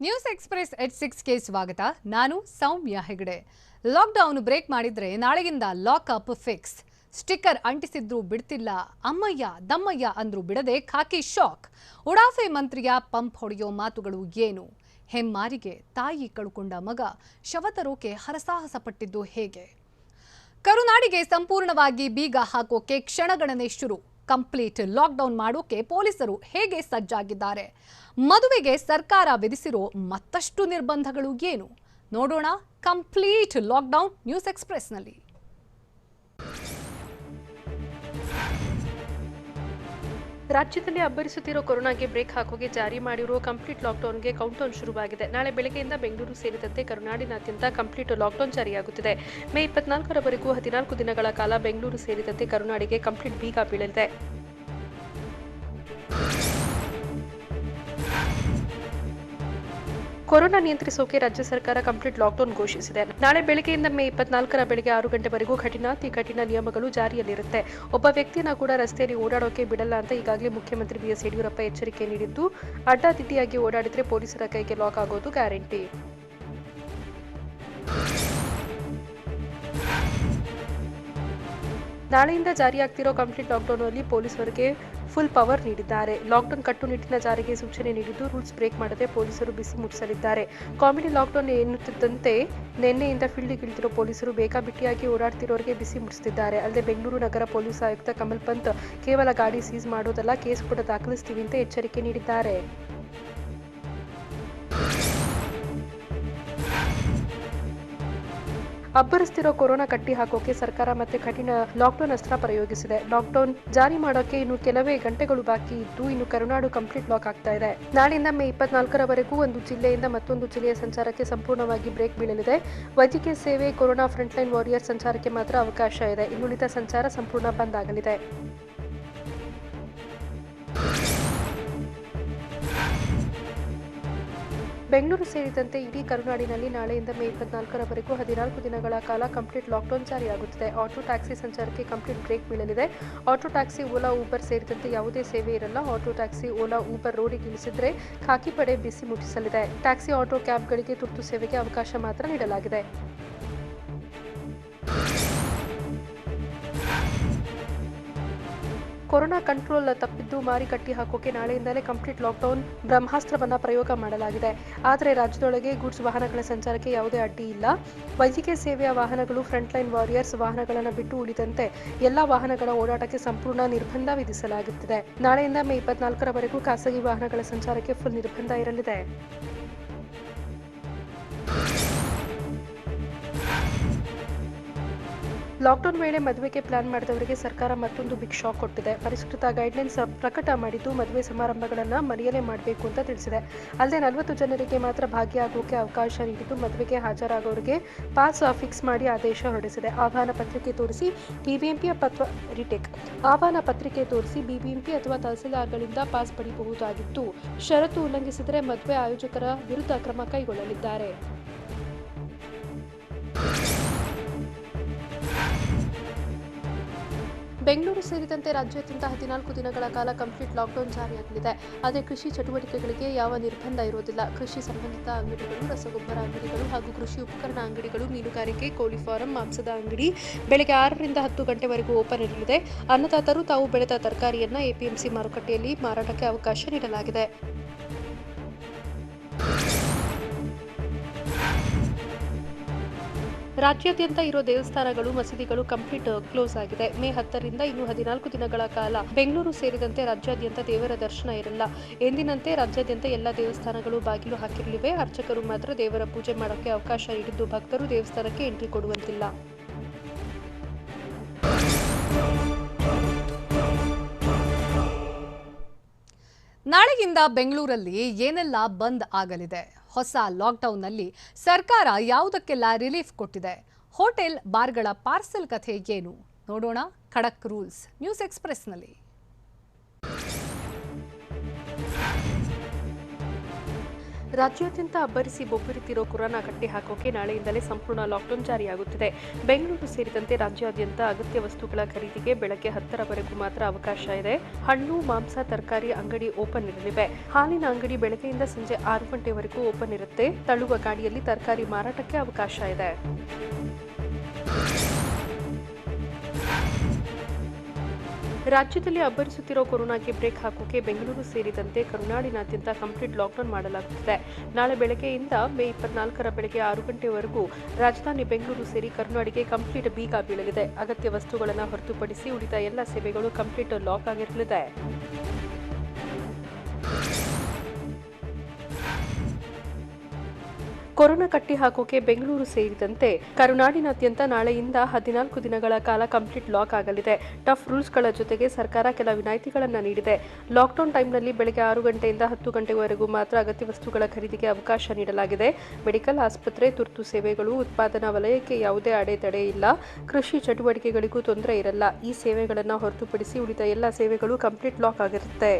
News express ಎಟ್ 6ಗೆ ಸ್ವಾಗತ. ನಾನು ಸೌಮ್ಯ Hegde. Lockdown break ಮಾಡಿದ್ರೆ ನಾಳೆಯಿಂದ ಲಾಕ್ ಅಪ್ ಫಿಕ್ಸ್. ಸ್ಟಿಕ್ಕರ್ ಅಂಟಿಸಿದ್ರು ಬಿಡ್ತಿಲ್ಲ, ಅಮ್ಮಯ್ಯ ದಮ್ಮಯ್ಯ ಅಂದ್ರು ಬಿಡದೆ ಖಾಕಿ ಶಾಕ್. ಉಡಾಫೆ ಮಂತ್ರಿಯ ಪಂಪ್ ಹೊಡೆಯೋ ಮಾತುಗಳು ಏನು? ಹೆಮ್ಮಾರಿಗೆ ತಾಯಿ ಕಳ್ಕೊಂಡ ಮಗ ಶವ ತರೋಕೆ ಹರಸಾಹಸ ಪಟ್ಟಿದ್ದು ಹೇಗೆ? ಕರುನಾಡಿಗೆ ಸಂಪೂರ್ಣವಾಗಿ ಬೀಗ ಹಾಕೋಕೆ ಕ್ಷಣಗಣನೆ ಶುರು. ಕಂಪ್ಲೀಟ್ ಲಾಕ್ಡೌನ್ ಮಾಡೋಕೆ ಪೊಲೀಸರು ಹೇಗೆ ಸಜ್ಜಾಗಿದ್ದಾರೆ? ಮದುವೆಗೆ ಸರ್ಕಾರ ವಿಧಿಸಿರೋ ಮತ್ತಷ್ಟು ನಿರ್ಬಂಧಗಳು ಏನು? ನೋಡೋಣ ಕಂಪ್ಲೀಟ್ ಲಾಕ್ಡೌನ್ ನ್ಯೂಸ್ ಎಕ್ಸ್‌ಪ್ರೆಸ್‌ನಲ್ಲಿ. ರಾಜ್ಯದಲ್ಲಿ ಅಬ್ಬರಿಸುತ್ತಿರೋ ಕೊರೋನಾಗೆ ಬ್ರೇಕ್ ಹಾಕೋಕೆ ಜಾರಿ ಮಾಡಿರುವ ಕಂಪ್ಲೀಟ್ ಲಾಕ್ಡೌನ್ಗೆ ಕೌಂಟೌನ್ ಶುರುವಾಗಿದೆ. ನಾಳೆ ಬೆಳಗ್ಗೆಯಿಂದ ಬೆಂಗಳೂರು ಸೇರಿದಂತೆ ಕರುನಾಡಿನಾದ್ಯಂತ ಕಂಪ್ಲೀಟ್ ಲಾಕ್ಡೌನ್ ಜಾರಿಯಾಗುತ್ತಿದೆ. ಮೇ 24ರವರೆಗೂ 14 ದಿನಗಳ ಕಾಲ ಬೆಂಗಳೂರು ಸೇರಿದಂತೆ ಕರುನಾಡಿಗೆ ಕಂಪ್ಲೀಟ್ ಬೀಗ ಬೀಳಲಿದೆ. ಕೊರೋನಾ ನಿಯಂತ್ರಿಸೋಕೆ ರಾಜ್ಯ ಸರ್ಕಾರ ಕಂಪ್ಲೀಟ್ ಲಾಕ್ಡೌನ್ ಘೋಷಿಸಿದೆ. ನಾಳೆ ಬೆಳಗ್ಗೆಯಿಂದ ಮೇ 24ರ ಬೆಳಗ್ಗೆ 6 ಗಂಟೆವರೆಗೂ ಕಠಿಣ ನಿಯಮಗಳು ಜಾರಿಯಲ್ಲಿರುತ್ತೆ. ಒಬ್ಬ ವ್ಯಕ್ತಿಯನ್ನ ಕೂಡ ರಸ್ತೆಯಲ್ಲಿ ಓಡಾಡೋಕೆ ಬಿಡಲ್ಲ ಅಂತ ಈಗಾಗಲೇ ಮುಖ್ಯಮಂತ್ರಿ ಬಿಎಸ್ ಯಡಿಯೂರಪ್ಪ ಎಚ್ಚರಿಕೆ ನೀಡಿದ್ದು, ಅಡ್ಡಾದಿಡ್ಡಿಯಾಗಿ ಓಡಾಡಿದ್ರೆ ಪೊಲೀಸರ ಕೈಗೆ ಲಾಕ್ ಆಗೋದು ಗ್ಯಾರಂಟಿ. ನಾಳೆಯಿಂದ ಜಾರಿಯಾಗ್ತಿರೋ ಕಂಪ್ಲೀಟ್ ಲಾಕ್ಡೌನ್ನಲ್ಲಿ ಪೊಲೀಸರಿಗೆ ಫುಲ್ ಪವರ್ ನೀಡಿದ್ದಾರೆ. ಲಾಕ್ಡೌನ್ ಕಟ್ಟುನಿಟ್ಟಿನ ಜಾರಿಗೆ ಸೂಚನೆ ನೀಡಿದ್ದು, ರೂಲ್ಸ್ ಬ್ರೇಕ್ ಮಾಡದೆ ಪೊಲೀಸರು ಬಿಸಿ ಮುಟ್ಟಿಸಲಿದ್ದಾರೆ. ಕಾಮಿಡಿ ಲಾಕ್ಡೌನ್ ಎನ್ನುತ್ತಿದ್ದಂತೆ ನಿನ್ನೆಯಿಂದ ಫೀಲ್ಡ್ಗಿಳಿದಿರೋ ಪೊಲೀಸರು ಬೇಕಾಬಿಟ್ಟಿಯಾಗಿ ಓಡಾಡ್ತಿರೋರಿಗೆ ಬಿಸಿ ಮುಟ್ಟಿಸುತ್ತಿದ್ದಾರೆ. ಅಲ್ಲದೆ ಬೆಂಗಳೂರು ನಗರ ಪೊಲೀಸ್ ಆಯುಕ್ತ ಕಮಲ್ ಪಂತ್ ಕೇವಲ ಗಾಡಿ ಸೀಸ್ ಮಾಡೋದಲ್ಲ, ಕೇಸ್ ಕೂಡ ದಾಖಲಿಸ್ತೀವಿ ಅಂತ ಎಚ್ಚರಿಕೆ ನೀಡಿದ್ದಾರೆ. ಅಬ್ಬರಿಸ್ತಿರೋ ಕೊರೋನಾ ಕಟ್ಟಿ ಹಾಕೋಕೆ ಸರ್ಕಾರ ಮತ್ತೆ ಕಠಿಣ ಲಾಕ್ಡೌನ್ ಅಸ್ತ್ರ ಪ್ರಯೋಗಿಸಿದೆ. ಲಾಕ್ಡೌನ್ ಜಾರಿ ಮಾಡೋಕೆ ಇನ್ನು ಕೆಲವೇ ಗಂಟೆಗಳು ಬಾಕಿ ಇದ್ದು, ಇನ್ನು ಕರುನಾಡು ಕಂಪ್ಲೀಟ್ ಲಾಕ್ ಆಗ್ತಾ ಇದೆ. ನಾಳೆಯಿಂದ ಮೇ 24ರವರೆಗೂ ಒಂದು ಜಿಲ್ಲೆಯಿಂದ ಮತ್ತೊಂದು ಜಿಲ್ಲೆಯ ಸಂಚಾರಕ್ಕೆ ಸಂಪೂರ್ಣವಾಗಿ ಬ್ರೇಕ್ ಬೀಳಲಿದೆ. ವೈದ್ಯಕೀಯ ಸೇವೆ, ಕೊರೋನಾ ಫ್ರಂಟ್ಲೈನ್ ವಾರಿಯರ್ಸ್ ಸಂಚಾರಕ್ಕೆ ಮಾತ್ರ ಅವಕಾಶ ಇದೆ. ಇನ್ನುಳಿದ ಸಂಚಾರ ಸಂಪೂರ್ಣ ಬಂದ್ ಆಗಲಿದೆ. ಬೆಂಗಳೂರು ಸೇರಿದಂತೆ ಇಡೀ ಕರುನಾಡಿನಲ್ಲಿ ನಾಳೆಯಿಂದ ಮೇ 24ರವರೆಗೂ 14 ದಿನಗಳ ಕಾಲ ಕಂಪ್ಲೀಟ್ ಲಾಕ್ಡೌನ್ ಜಾರಿಯಾಗುತ್ತಿದೆ. ಆಟೋ ಟ್ಯಾಕ್ಸಿ ಸಂಚಾರಕ್ಕೆ ಕಂಪ್ಲೀಟ್ ಬ್ರೇಕ್ ಬೀಳಲಿದೆ. ಆಟೋ ಟ್ಯಾಕ್ಸಿ, ಓಲಾ, ಊಬರ್ ಸೇರಿದಂತೆ ಯಾವುದೇ ಸೇವೆ ಇರಲ್ಲ. ಆಟೋ ಟ್ಯಾಕ್ಸಿ, ಓಲಾ, ಊಬರ್ ರೋಡಿಗೆ ಇಳಿಸಿದ್ರೆ ಖಾಕಿ ಪಡೆ ಬಿಸಿ ಮುಟ್ಟಿಸಲಿದೆ. ಟ್ಯಾಕ್ಸಿ, ಆಟೋ, ಕ್ಯಾಬ್ಗಳಿಗೆ ತುರ್ತು ಸೇವೆಗೆ ಅವಕಾಶ ಮಾತ್ರ ನೀಡಲಾಗಿದೆ. ಕೊರೋನಾ ಕಂಟ್ರೋಲ್ ತಪ್ಪಿದ್ದು ಮಾರಿ ಕಟ್ಟಿ ಹಾಕೋಕೆ ನಾಳೆಯಿಂದಲೇ ಕಂಪ್ಲೀಟ್ ಲಾಕ್ಡೌನ್ ಬ್ರಹ್ಮಾಸ್ತ್ರವನ್ನ ಪ್ರಯೋಗ ಮಾಡಲಾಗಿದೆ. ಆದರೆ ರಾಜ್ಯದೊಳಗೆ ಗೂಡ್ಸ್ ವಾಹನಗಳ ಸಂಚಾರಕ್ಕೆ ಯಾವುದೇ ಅಡ್ಡಿ ಇಲ್ಲ. ವೈದ್ಯಕೀಯ ಸೇವೆಯ ವಾಹನಗಳು, ಫ್ರಂಟ್ಲೈನ್ ವಾರಿಯರ್ಸ್ ವಾಹನಗಳನ್ನು ಬಿಟ್ಟು ಉಳಿದಂತೆ ಎಲ್ಲಾ ವಾಹನಗಳ ಓಡಾಟಕ್ಕೆ ಸಂಪೂರ್ಣ ನಿರ್ಬಂಧ ವಿಧಿಸಲಾಗುತ್ತಿದೆ. ನಾಳೆಯಿಂದ ಮೇ 24ರವರೆಗೂ ಖಾಸಗಿ ವಾಹನಗಳ ಸಂಚಾರಕ್ಕೆ ಫುಲ್ ನಿರ್ಬಂಧ ಇರಲಿದೆ. ಲಾಕ್ಡೌನ್ ವೇಳೆ ಮದುವೆಗೆ ಪ್ಲಾನ್ ಮಾಡಿದವರಿಗೆ ಸರ್ಕಾರ ಮತ್ತೊಂದು ಬಿಗ್ ಶಾಕ್ ಕೊಟ್ಟಿದೆ. ಪರಿಷ್ಕೃತ ಗೈಡ್ಲೈನ್ಸ್ ಪ್ರಕಟ ಮಾಡಿದ್ದು, ಮದುವೆ ಸಮಾರಂಭಗಳನ್ನು ಮನೆಯಲ್ಲೇ ಮಾಡಬೇಕು ಅಂತ ತಿಳಿಸಿದೆ. ಅಲ್ಲದೆ 40 ಜನರಿಗೆ ಮಾತ್ರ ಭಾಗಿಯಾಗೋಕೆ ಅವಕಾಶ ನೀಡಿದ್ದು, ಮದುವೆಗೆ ಹಾಜರಾಗೋರಿಗೆ ಪಾಸ್ ಫಿಕ್ಸ್ ಮಾಡಿ ಆದೇಶ ಹೊರಡಿಸಿದೆ. ಆಹ್ವಾನ ಪತ್ರಿಕೆ ತೋರಿಸಿ ಬಿಬಿಎಂಪಿ ಅಥವಾ ತಹಸೀಲ್ದಾರ್ಗಳಿಂದ ಪಾಸ್ ಪಡೆಯಬಹುದಾಗಿದ್ದು, ಷರತ್ತು ಉಲ್ಲಂಘಿಸಿದರೆ ಮದುವೆ ಆಯೋಜಕರ ವಿರುದ್ಧ ಕ್ರಮ ಕೈಗೊಳ್ಳಲಿದ್ದಾರೆ. ಬೆಂಗಳೂರು ಸೇರಿದಂತೆ ರಾಜ್ಯಾದ್ಯಂತ 14 ದಿನಗಳ ಕಾಲ ಕಂಪ್ಲೀಟ್ ಲಾಕ್ಡೌನ್ ಜಾರಿಯಾಗಲಿದೆ. ಆದರೆ ಕೃಷಿ ಚಟುವಟಿಕೆಗಳಿಗೆ ಯಾವ ನಿರ್ಬಂಧ ಇರೋದಿಲ್ಲ. ಕೃಷಿ ಸಂಬಂಧಿತ ಅಂಗಡಿಗಳು, ರಸಗೊಬ್ಬರ ಅಂಗಡಿಗಳು ಹಾಗೂ ಕೃಷಿ ಉಪಕರಣ ಅಂಗಡಿಗಳು, ಮೀನುಗಾರಿಕೆ, ಕೋಳಿ ಫಾರಂ, ಮಾಂಸದ ಅಂಗಡಿ ಬೆಳಗ್ಗೆ 6ರಿಂದ 10 ಗಂಟೆವರೆಗೂ ಓಪನ್ ಇರಲಿದೆ. ಅನ್ನದಾತರು ತಾವು ಬೆಳೆದ ತರಕಾರಿಯನ್ನು ಎಪಿಎಂಸಿ ಮಾರುಕಟ್ಟೆಯಲ್ಲಿ ಮಾರಾಟಕ್ಕೆ ಅವಕಾಶ ನೀಡಲಾಗಿದೆ. ರಾಜ್ಯಾದ್ಯಂತ ಇರೋ ದೇವಸ್ಥಾನಗಳು, ಮಸೀದಿಗಳು ಕಂಪ್ಲೀಟ್ ಕ್ಲೋಸ್ ಆಗಿದೆ. ಮೇ 10ರಿಂದ ಇನ್ನು 14 ದಿನಗಳ ಕಾಲ ಬೆಂಗಳೂರು ಸೇರಿದಂತೆ ರಾಜ್ಯಾದ್ಯಂತ ದೇವರ ದರ್ಶನ ಇರಲ್ಲ. ಎಂದಿನಂತೆ ರಾಜ್ಯಾದ್ಯಂತ ಎಲ್ಲ ದೇವಸ್ಥಾನಗಳು ಬಾಗಿಲು ಹಾಕಿರಲಿವೆ. ಅರ್ಚಕರು ಮಾತ್ರ ದೇವರ ಪೂಜೆ ಮಾಡೋಕೆ ಅವಕಾಶ ನೀಡಿದ್ದು, ಭಕ್ತರು ದೇವಸ್ಥಾನಕ್ಕೆ ಎಂಟ್ರಿ ಕೊಡುವಂತಿಲ್ಲ. ನಾಳೆಯಿಂದ ಬೆಂಗಳೂರಲ್ಲಿ ಏನೆಲ್ಲ ಬಂದ್ ಆಗಲಿದೆ? ಹೊಸ ಲಾಕ್ಡೌನ್ನಲ್ಲಿ ಸರ್ಕಾರ ಯಾವುದಕ್ಕೆಲ್ಲ ರಿಲೀಫ್ ಕೊಟ್ಟಿದೆ? ಹೋಟೆಲ್, ಬಾರ್ಗಳ ಪಾರ್ಸೆಲ್ ಕಥೆ ಏನು? ನೋಡೋಣ ಖಡಕ್ ರೂಲ್ಸ್ ನ್ಯೂಸ್ ರಾಜ್ಯಾದ್ಯಂತ ಅಬ್ಬರಿಸಿ ಬೊಬ್ಬರಿತಿರೋ ಕೊರೋನಾ ಕಟ್ಟಿ ಹಾಕೋಕೆ ನಾಳೆಯಿಂದಲೇ ಸಂಪೂರ್ಣ ಲಾಕ್ಡೌನ್ ಜಾರಿಯಾಗುತ್ತಿದೆ. ಬೆಂಗಳೂರು ಸೇರಿದಂತೆ ರಾಜ್ಯಾದ್ಯಂತ ಅಗತ್ಯ ವಸ್ತುಗಳ ಖರೀದಿಗೆ ಬೆಳಗ್ಗೆ 10ರವರೆಗೂ ಮಾತ್ರ ಅವಕಾಶ ಇದೆ. ಹಣ್ಣು, ಮಾಂಸ, ತರಕಾರಿ ಅಂಗಡಿ ಓಪನ್ ಇರಲಿವೆ. ಹಾಲಿನ ಅಂಗಡಿ ಬೆಳಗ್ಗೆಯಿಂದ ಸಂಜೆ 6 ಗಂಟೆವರೆಗೂ ಓಪನ್ ಇರುತ್ತೆ. ತಳ್ಳುವ ಗಾಡಿಯಲ್ಲಿ ತರಕಾರಿ ಮಾರಾಟಕ್ಕೆ ಅವಕಾಶ ಇದೆ. ರಾಜ್ಯದಲ್ಲಿ ಅಬ್ಬರಿಸುತ್ತಿರೋ ಕೊರೋನಾಗೆ ಬ್ರೇಕ್ ಹಾಕೋಕೆ ಬೆಂಗಳೂರು ಸೇರಿದಂತೆ ಕರುನಾಡಿನಾದ್ಯಂತ ಕಂಪ್ಲೀಟ್ ಲಾಕ್ಡೌನ್ ಮಾಡಲಾಗುತ್ತಿದೆ. ನಾಳೆ ಬೆಳಗ್ಗೆಯಿಂದ ಮೇ 24ರ ಬೆಳಗ್ಗೆ 6 ಗಂಟೆವರೆಗೂ ರಾಜಧಾನಿ ಬೆಂಗಳೂರು ಸೇರಿ ಕರುನಾಡಿಗೆ ಕಂಪ್ಲೀಟ್ ಬೀಗ ಬೀಳಲಿದೆ. ಅಗತ್ಯ ವಸ್ತುಗಳನ್ನು ಹೊರತುಪಡಿಸಿ ಉಳಿದ ಎಲ್ಲ ಸೇವೆಗಳು ಕಂಪ್ಲೀಟ್ ಲಾಕ್ ಆಗಿರಲಿದೆ. ಕೊರೋನಾ ಕಟ್ಟಿ ಹಾಕೋಕೆ ಬೆಂಗಳೂರು ಸೇರಿದಂತೆ ಕರುನಾಡಿನಾದ್ಯಂತ ನಾಳೆಯಿಂದ 14 ದಿನಗಳ ಕಾಲ ಕಂಪ್ಲೀಟ್ ಲಾಕ್ ಆಗಲಿದೆ. ಟಫ್ ರೂಲ್ಸ್ಗಳ ಜೊತೆಗೆ ಸರ್ಕಾರ ಕೆಲ ವಿನಾಯಿತಿಗಳನ್ನು ನೀಡಿದೆ. ಲಾಕ್ಡೌನ್ ಟೈಮ್ನಲ್ಲಿ ಬೆಳಗ್ಗೆ 6 ಗಂಟೆಯಿಂದ 10 ಗಂಟೆವರೆಗೂ ಮಾತ್ರ ಅಗತ್ಯ ವಸ್ತುಗಳ ಖರೀದಿಗೆ ಅವಕಾಶ ನೀಡಲಾಗಿದೆ. ಮೆಡಿಕಲ್, ಆಸ್ಪತ್ರೆ, ತುರ್ತು ಸೇವೆಗಳು, ಉತ್ಪಾದನಾ ವಲಯಕ್ಕೆ ಯಾವುದೇ ಅಡೆತಡೆ ಇಲ್ಲ. ಕೃಷಿ ಚಟುವಟಿಕೆಗಳಿಗೂ ತೊಂದರೆ ಇರಲ್ಲ. ಈ ಸೇವೆಗಳನ್ನು ಹೊರತುಪಡಿಸಿ ಉಳಿದ ಎಲ್ಲ ಸೇವೆಗಳು ಕಂಪ್ಲೀಟ್ ಲಾಕ್ ಆಗಿರುತ್ತೆ.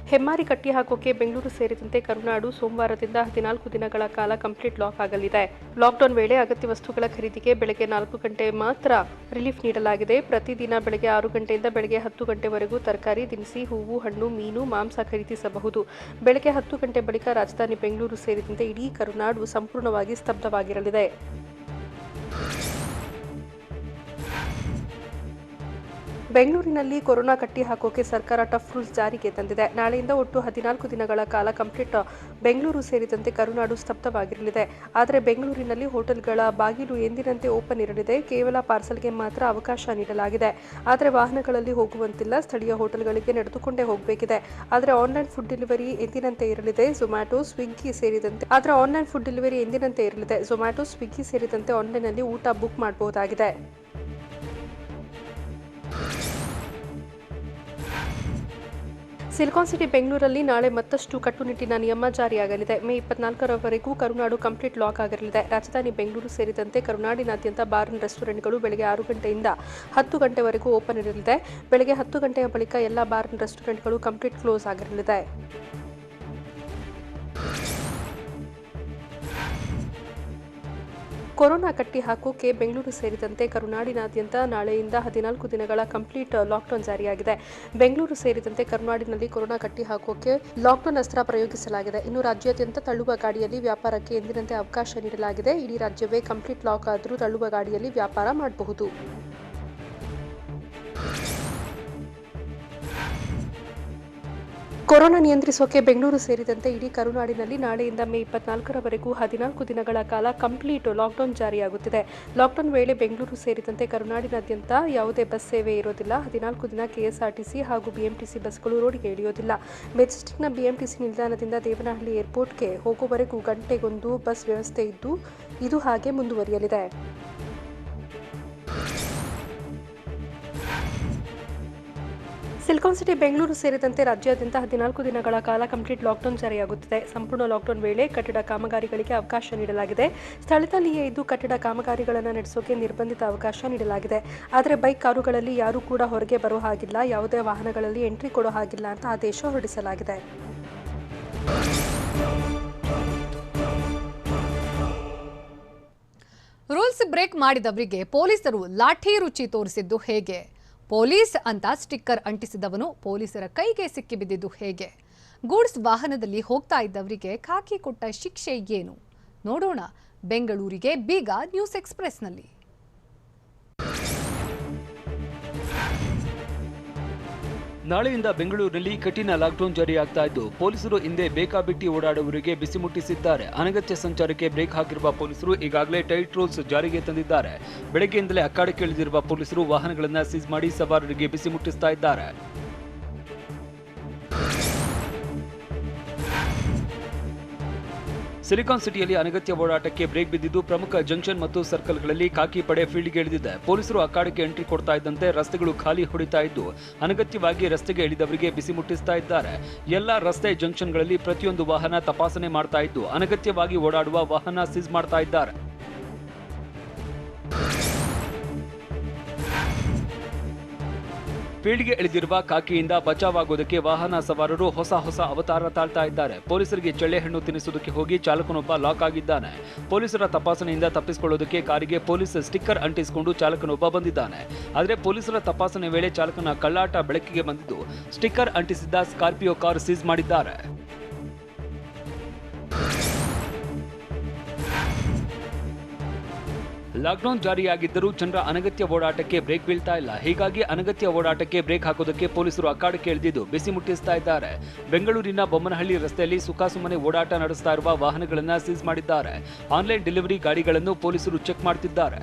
ಹೆಮ್ಮಾರಿ ಕಟ್ಟಿ ಹಾಕೋಕೆ ಬೆಂಗಳೂರು ಸೇರಿದಂತೆ ಕರುನಾಡು ಸೋಮವಾರದಿಂದ 14 ದಿನಗಳ ಕಾಲ ಕಂಪ್ಲೀಟ್ ಲಾಕ್ ಆಗಲಿದೆ. ಲಾಕ್ಡೌನ್ ವೇಳೆ ಅಗತ್ಯ ವಸ್ತುಗಳ ಖರೀದಿಗೆ ಬೆಳಗ್ಗೆ 4 ಗಂಟೆ ಮಾತ್ರ ರಿಲೀಫ್ ನೀಡಲಾಗಿದೆ. ಪ್ರತಿದಿನ ಬೆಳಗ್ಗೆ 6 ಗಂಟೆಯಿಂದ ಬೆಳಗ್ಗೆ 10 ಗಂಟೆವರೆಗೂ ತರಕಾರಿ, ದಿನಸಿ, ಹೂವು, ಹಣ್ಣು, ಮೀನು, ಮಾಂಸ ಖರೀದಿಸಬಹುದು. ಬೆಳಗ್ಗೆ 10 ಗಂಟೆ ಬಳಿಕ ರಾಜಧಾನಿ ಬೆಂಗಳೂರು ಸೇರಿದಂತೆ ಇಡೀ ಕರುನಾಡು ಸಂಪೂರ್ಣವಾಗಿ ಸ್ತಬ್ಧವಾಗಿರಲಿದೆ. ಬೆಂಗಳೂರಿನಲ್ಲಿ ಕೊರೋನಾ ಕಟ್ಟಿ ಹಾಕೋಕೆ ಸರ್ಕಾರ ಟಫ್ ರೂಲ್ಸ್ ಜಾರಿಗೆ ತಂದಿದೆ. ನಾಳೆಯಿಂದ ಒಟ್ಟು 14 ದಿನಗಳ ಕಾಲ ಕಂಪ್ಲೀಟ್ ಬೆಂಗಳೂರು ಸೇರಿದಂತೆ ಕರುನಾಡು ಸ್ತಬ್ಧವಾಗಿರಲಿದೆ. ಆದರೆ ಬೆಂಗಳೂರಿನಲ್ಲಿ ಹೋಟೆಲ್ಗಳ ಬಾಗಿಲು ಎಂದಿನಂತೆ ಓಪನ್ ಇರಲಿದೆ. ಕೇವಲ ಪಾರ್ಸಲ್ಗೆ ಮಾತ್ರ ಅವಕಾಶ ನೀಡಲಾಗಿದೆ. ಆದರೆ ವಾಹನಗಳಲ್ಲಿ ಹೋಗುವಂತಿಲ್ಲ. ಸ್ಥಳೀಯ ಹೋಟೆಲ್ಗಳಿಗೆ ನಡೆದುಕೊಂಡೇ ಹೋಗಬೇಕಿದೆ. ಆದರೆ ಆನ್ಲೈನ್ ಫುಡ್ ಡೆಲಿವರಿ ಎಂದಿನಂತೆ ಇರಲಿದೆ. ಝೊಮ್ಯಾಟೊ, ಸ್ವಿಗ್ಗಿ ಸೇರಿದಂತೆ ಆನ್ಲೈನ್ನಲ್ಲಿ ಊಟ ಬುಕ್ ಮಾಡಬಹುದಾಗಿದೆ. ಸಿಲಿಕಾನ್ ಸಿಟಿ ಬೆಂಗಳೂರಲ್ಲಿ ನಾಳೆ ಮತ್ತಷ್ಟು ಕಟ್ಟುನಿಟ್ಟಿನ ನಿಯಮ ಜಾರಿಯಾಗಲಿದೆ. ಮೇ 24ರವರೆಗೂ ಕರುನಾಡು ಕಂಪ್ಲೀಟ್ ಲಾಕ್ ಆಗಿರಲಿದೆ. ರಾಜಧಾನಿ ಬೆಂಗಳೂರು ಸೇರಿದಂತೆ ಕರುನಾಡಿನಾದ್ಯಂತ ಬಾರ್ ಅಂಡ್ ರೆಸ್ಟೋರೆಂಟ್ಗಳು ಬೆಳಗ್ಗೆ 6 ಗಂಟೆಯಿಂದ 10 ಗಂಟೆವರೆಗೂ ಓಪನ್ ಇರಲಿದೆ. ಬೆಳಗ್ಗೆ 10 ಗಂಟೆಯ ಬಳಿಕ ಎಲ್ಲ ಬಾರ್ ಅಂಡ್ ರೆಸ್ಟೋರೆಂಟ್ಗಳು ಕಂಪ್ಲೀಟ್ ಕ್ಲೋಸ್ ಆಗಿರಲಿದೆ. ಕೊರೋನಾ ಕಟ್ಟಿ ಹಾಕೋಕೆ ಬೆಂಗಳೂರು ಸೇರಿದಂತೆ ಕರುನಾಡಿನಾದ್ಯಂತ ನಾಳೆಯಿಂದ 14 ದಿನಗಳ ಕಂಪ್ಲೀಟ್ ಲಾಕ್ಡೌನ್ ಜಾರಿಯಾಗಿದೆ. ಬೆಂಗಳೂರು ಸೇರಿದಂತೆ ಕರುನಾಡಿನಲ್ಲಿ ಕೊರೋನಾ ಕಟ್ಟಿ ಹಾಕೋಕೆ ಲಾಕ್ಡೌನ್ ಅಸ್ತ್ರ ಪ್ರಯೋಗಿಸಲಾಗಿದೆ. ಇನ್ನು ರಾಜ್ಯಾದ್ಯಂತ ತಳ್ಳುವ ಗಾಡಿಯಲ್ಲಿ ವ್ಯಾಪಾರಕ್ಕೆ ಎಂದಿನಂತೆ ಅವಕಾಶ ನೀಡಲಾಗಿದೆ. ಇಡೀ ರಾಜ್ಯವೇ ಕಂಪ್ಲೀಟ್ ಲಾಕ್ ಆದರೂ ತಳ್ಳುವ ಗಾಡಿಯಲ್ಲಿ ವ್ಯಾಪಾರ ಮಾಡಬಹುದು. ಕೊರೋನಾ ನಿಯಂತ್ರಿಸೋಕೆ ಬೆಂಗಳೂರು ಸೇರಿದಂತೆ ಇಡೀ ಕರುನಾಡಿನಲ್ಲಿ ನಾಳೆಯಿಂದ ಮೇ 24ರವರೆಗೂ 14 ದಿನಗಳ ಕಾಲ ಕಂಪ್ಲೀಟ್ ಲಾಕ್ಡೌನ್ ಜಾರಿಯಾಗುತ್ತಿದೆ. ಲಾಕ್ಡೌನ್ ವೇಳೆ ಬೆಂಗಳೂರು ಸೇರಿದಂತೆ ಕರುನಾಡಿನಾದ್ಯಂತ ಯಾವುದೇ ಬಸ್ ಸೇವೆ ಇರೋದಿಲ್ಲ. 14 ದಿನ ಕೆಎಸ್ಆರ್ಟಿಸಿ ಹಾಗೂ ಬಿಎಂಟಿಸಿ ಬಸ್ಗಳು ರೋಡಿಗೆ ಇಳಿಯೋದಿಲ್ಲ. ಮೆಜೆಸ್ಟಿಕ್ನ ಬಿಎಂಟಿಸಿ ನಿಲ್ದಾಣದಿಂದ ದೇವನಹಳ್ಳಿ ಏರ್ಪೋರ್ಟ್ಗೆ ಹೋಗುವವರೆಗೂ ಗಂಟೆಗೊಂದು ಬಸ್ ವ್ಯವಸ್ಥೆ ಇದ್ದು ಇದು ಹಾಗೆ ಮುಂದುವರಿಯಲಿದೆ. ಸಿಲಿಕಾನ್ ಸಿಟಿ ಬೆಂಗಳೂರು ಸೇರಿದಂತೆ ರಾಜ್ಯಾದ್ಯಂತ 14 ದಿನಗಳ ಕಾಲ ಕಂಪ್ಲೀಟ್ ಲಾಕ್ಡೌನ್ ಜಾರಿಯಾಗುತ್ತಿದೆ. ಸಂಪೂರ್ಣ ಲಾಕ್ಡೌನ್ ವೇಳೆ ಕಟ್ಟಡ ಕಾಮಗಾರಿಗಳಿಗೆ ಅವಕಾಶ ನೀಡಲಾಗಿದೆ. ಸ್ಥಳದಲ್ಲಿಯೇ ಇದ್ದು ಕಟ್ಟಡ ಕಾಮಗಾರಿಗಳನ್ನು ನಡೆಸೋಕೆ ನಿರ್ಬಂಧಿತ ಅವಕಾಶ ನೀಡಲಾಗಿದೆ. ಆದರೆ ಬೈಕ್, ಕಾರುಗಳಲ್ಲಿ ಯಾರೂ ಕೂಡ ಹೊರಗೆ ಬರೋ ಹಾಗಿಲ್ಲ. ಯಾವುದೇ ವಾಹನಗಳಲ್ಲಿ ಎಂಟ್ರಿ ಕೊಡೋ ಹಾಗಿಲ್ಲ ಅಂತ ಆದೇಶ ಹೊರಡಿಸಲಾಗಿದೆ. ರೂಲ್ಸ್ ಬ್ರೇಕ್ ಮಾಡಿದವರಿಗೆ ಪೊಲೀಸರು ಲಾಠಿ ರುಚಿ ತೋರಿಸಿದ್ದು ಹೇಗೆ? ಪೊಲೀಸ್ ಅಂತ ಸ್ಟಿಕ್ಕರ್ ಅಂಟಿಸಿದವನು ಪೊಲೀಸರ ಕೈಗೆ ಸಿಕ್ಕಿಬಿದ್ದಿದ್ದು ಹೇಗೆ? ಗೂಡ್ಸ್ ವಾಹನದಲ್ಲಿ ಹೋಗ್ತಾ ಇದ್ದವರಿಗೆ ಖಾಕಿ ಕೊಟ್ಟ ಶಿಕ್ಷೆ ಏನು? ನೋಡೋಣ ಬೆಂಗಳೂರಿಗೆ ಬೀಗ ನ್ಯೂಸ್ ಎಕ್ಸ್‌ಪ್ರೆಸ್‌ನಲ್ಲಿ. ನಾಳೆಯಿಂದ ಬೆಂಗಳೂರಿನಲ್ಲಿ ಕಠಿಣ ಲಾಕ್ಡೌನ್ ಜಾರಿಯಾಗ್ತಾ ಇದ್ದು ಪೊಲೀಸರು ಹಿಂದೆ ಬೇಕಾಬಿಟ್ಟಿ ಓಡಾಡುವವರಿಗೆ ಬಿಸಿ ಮುಟ್ಟಿಸಿದ್ದಾರೆ. ಅನಗತ್ಯ ಸಂಚಾರಕ್ಕೆ ಬ್ರೇಕ್ ಹಾಕಿರುವ ಪೊಲೀಸರು ಈಗಾಗಲೇ ಟೈಟ್ ರೂಲ್ಸ್ ಜಾರಿಗೆ ತಂದಿದ್ದಾರೆ. ಬೆಳಗ್ಗೆಯಿಂದಲೇ ಅಖಾಡಕ್ಕೆ ಇಳಿದಿರುವ ಪೊಲೀಸರು ವಾಹನಗಳನ್ನು ಸೀಸ್ ಮಾಡಿ ಸವಾರರಿಗೆ ಬಿಸಿ ಮುಟ್ಟಿಸ್ತಾ ಇದ್ದಾರೆ. ಸಿಲಿಕಾನ್ ಸಿಟಿಯಲ್ಲಿ ಅನಗತ್ಯ ಓಡಾಟಕ್ಕೆ ಬ್ರೇಕ್ ಬಿದ್ದಿದ್ದು ಪ್ರಮುಖ ಜಂಕ್ಷನ್ ಮತ್ತು ಸರ್ಕಲ್ಗಳಲ್ಲಿ ಖಾಕಿ ಪಡೆ ಫೀಲ್ಡ್ಗೆ ಇಳಿದಿದೆ. ಪೊಲೀಸರು ಅಖಾಡಕ್ಕೆ ಎಂಟ್ರಿ ಕೊಡ್ತಾ ಇದ್ದಂತೆ ರಸ್ತೆಗಳು ಖಾಲಿ ಹೊಡಿತಾ ಇದ್ದು ಅನಗತ್ಯವಾಗಿ ರಸ್ತೆಗೆ ಇಳಿದವರಿಗೆ ಬಿಸಿ ಮುಟ್ಟಿಸ್ತಾ ಇದ್ದಾರೆ. ಎಲ್ಲ ರಸ್ತೆ ಜಂಕ್ಷನ್ಗಳಲ್ಲಿ ಪ್ರತಿಯೊಂದು ವಾಹನ ತಪಾಸಣೆ ಮಾಡ್ತಾ ಇದ್ದು ಅನಗತ್ಯವಾಗಿ ಓಡಾಡುವ ವಾಹನ ಸೀಸ್ ಮಾಡ್ತಾ ಇದ್ದಾರೆ. ಫೀಲ್ಡ್ಗೆ ಇಳಿದಿರುವ ಕಾಕಿಯಿಂದ ಬಚಾವಾಗೋದಕ್ಕೆ ವಾಹನ ಸವಾರರು ಹೊಸ ಅವತಾರ ತಾಳ್ತಾ ಇದ್ದಾರೆ. ಪೊಲೀಸರಿಗೆ ಚಳ್ಳೆಹಣ್ಣು ತಿನ್ನಿಸೋದಕ್ಕೆ ಹೋಗಿ ಚಾಲಕನೊಬ್ಬ ಲಾಕ್ ಆಗಿದ್ದಾನೆ. ಪೊಲೀಸರ ತಪಾಸಣೆಯಿಂದ ತಪ್ಪಿಸಿಕೊಳ್ಳೋದಕ್ಕೆ ಕಾರಿಗೆ ಪೊಲೀಸ್ ಸ್ಟಿಕ್ಕರ್ ಅಂಟಿಸಿಕೊಂಡು ಚಾಲಕನೊಬ್ಬ ಬಂದಿದ್ದಾನೆ. ಆದರೆ ಪೊಲೀಸರ ತಪಾಸಣೆ ವೇಳೆ ಚಾಲಕನ ಕಳ್ಳಾಟ ಬೆಳಕಿಗೆ ಬಂದಿದ್ದು ಸ್ಟಿಕ್ಕರ್ ಅಂಟಿಸಿದ್ದ ಸ್ಕಾರ್ಪಿಯೋ ಕಾರ್ ಸೀಸ್ ಮಾಡಿದ್ದಾರೆ. ಲಾಕ್ಡೌನ್ ಜಾರಿಯಾಗಿದ್ದರೂ ಜನರ ಅನಗತ್ಯ ಓಡಾಟಕ್ಕೆ ಬ್ರೇಕ್ ಬೀಳ್ತಾ ಇಲ್ಲ. ಹೀಗಾಗಿ ಅನಗತ್ಯ ಓಡಾಟಕ್ಕೆ ಬ್ರೇಕ್ ಹಾಕೋದಕ್ಕೆ ಪೊಲೀಸರು ಅಖಾಡಕ್ಕೆ ಇಳಿದಿದ್ದು ಬಿಸಿ ಮುಟ್ಟಿಸ್ತಾ ಇದ್ದಾರೆ. ಬೆಂಗಳೂರಿನ ಬೊಮ್ಮನಹಳ್ಳಿ ರಸ್ತೆಯಲ್ಲಿ ಸುಖಾಸುಮ್ಮನೆ ಓಡಾಟ ನಡೆಸ್ತಾ ಇರುವ ವಾಹನಗಳನ್ನು ಸೀಸ್ ಮಾಡಿದ್ದಾರೆ. ಆನ್ಲೈನ್ ಡೆಲಿವರಿ ಗಾಡಿಗಳನ್ನು ಪೊಲೀಸರು ಚೆಕ್ ಮಾಡ್ತಿದ್ದಾರೆ.